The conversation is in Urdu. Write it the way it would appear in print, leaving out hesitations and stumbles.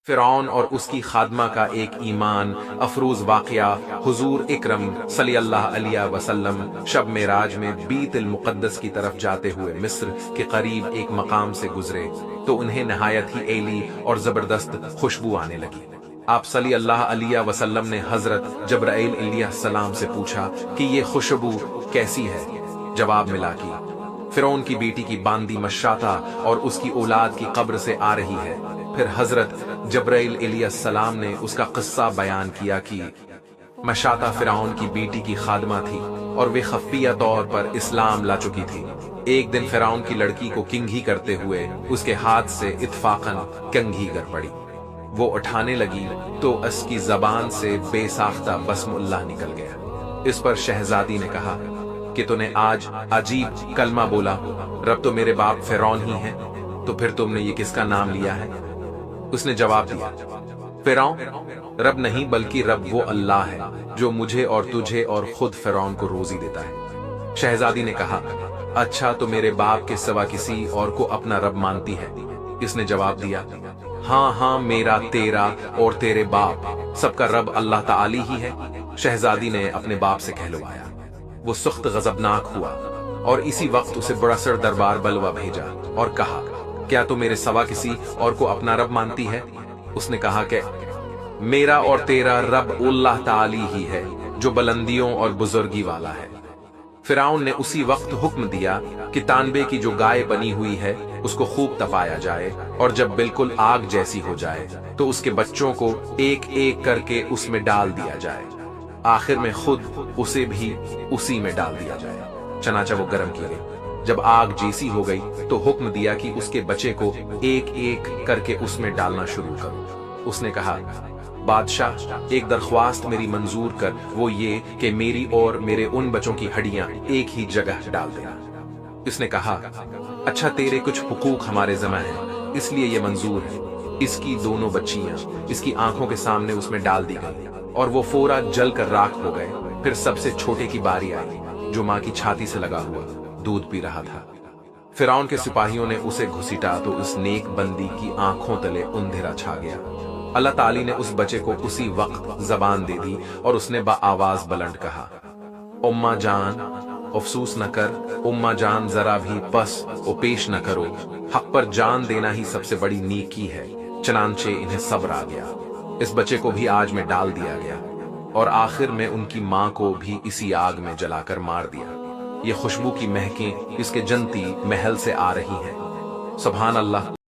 فرعون اور اس کی خادمہ کا ایک ایمان افروز واقعہ حضور اکرم صلی اللہ علیہ وسلم شب معراج میں بیت المقدس کی طرف جاتے ہوئے مصر کے قریب ایک مقام سے گزرے تو انہیں نہایت ہی ایلی اور زبردست خوشبو آنے لگی۔ آپ صلی اللہ علیہ وسلم نے حضرت جبرائیل علیہ السلام سے پوچھا کہ یہ خوشبو کیسی ہے؟ جواب ملا کہ فرعون کی بیٹی کی باندی مشاطہ اور اس کی اولاد کی قبر سے آ رہی ہے۔ پھر حضرت جبرائیل علیہ السلام نے اس کا قصہ بیان کیا کہ مشاطہ فرعون کی بیٹی کی خادمہ تھی اور وہ خفیہ طور پر اسلام لا چکی تھی۔ ایک دن فرعون کی لڑکی کو کنگھی کرتے ہوئے اس کے ہاتھ سے اتفاقاً کنگھی گر پڑی۔ وہ اٹھانے لگی تو اس کی زبان سے بے ساختہ بسم اللہ نکل گیا۔ اس پر شہزادی نے کہا کہ تو نے آج عجیب کلمہ بولا، رب تو میرے باپ فرعون ہی ہیں، تو پھر تم نے یہ کس کا نام لیا ہے؟ اس نے جواب دیا، فرعون رب نہیں بلکہ رب وہ اللہ ہے جو مجھے اور تجھے اور خود فرعون کو روزی دیتا ہے۔ شہزادی نے کہا، اچھا تو میرے باپ کے سوا کسی اور کو اپنا رب مانتی ہے؟ اس نے جواب دیا، ہاں ہاں، میرا، تیرا اور تیرے باپ سب کا رب اللہ تعالی ہی ہے۔ شہزادی نے اپنے باپ سے کہلوایا۔ وہ سخت غضبناک ہوا اور اسی وقت اسے بڑا سر دربار بلوا بھیجا اور کہا، کیا تو میرے سوا کسی اور کو اپنا رب مانتی ہے؟ اس نے کہا کہ میرا اور تیرا رب اللہ تعالی ہی ہے جو بلندیوں اور بزرگی والا ہے۔ فرعون نے اسی وقت حکم دیا کہ تانبے کی جو گائے بنی ہوئی ہے اس کو خوب تپایا جائے، اور جب بالکل آگ جیسی ہو جائے تو اس کے بچوں کو ایک ایک کر کے اس میں ڈال دیا جائے، آخر میں خود اسے بھی اسی میں ڈال دیا جائے۔ چنانچہ وہ گرم کی گئی۔ جب آگ جیسی ہو گئی تو حکم دیا کہ اس کے بچے کو ایک ایک کر کے اس میں ڈالنا شروع کرو۔ اس نے کہا، بادشاہ ایک درخواست میری منظور کر، وہ یہ کہ میری اور میرے ان بچوں کی ہڈیاں ایک ہی جگہ ڈال دینا۔ اس نے کہا، اچھا تیرے کچھ حقوق ہمارے ذمہ ہیں اس لیے یہ منظور ہے۔ اس کی دونوں بچیاں اس کی آنکھوں کے سامنے اس میں ڈال دی گئی اور وہ فورا جل کر راکھ ہو گئے۔ پھر سب سے چھوٹے کی باری آئی جو ماں کی چھاتی سے لگا ہوا دودھ پی رہا تھا۔ فرعون کے سپاہیوں نے اسے گھسیٹا تو اس نیک بندی کی آنکھوں تلے اندھیرا چھا گیا۔ اللہ تعالی نے اس بچے کو اسی وقت زبان دے دی اور اس نے بآواز بلند کہا، اماں جان افسوس نہ کر، اماں جان ذرا بھی پس و پیش نہ کرو، حق پر جان دینا ہی سب سے بڑی نیکی ہے۔ چنانچہ انہیں صبر آ گیا۔ اس بچے کو بھی آگ میں ڈال دیا گیا اور آخر میں ان کی ماں کو بھی اسی آگ میں جلا کر مار دیا۔ یہ خوشبو کی مہکیں اس کے جنتی محل سے آ رہی ہیں۔ سبحان اللہ۔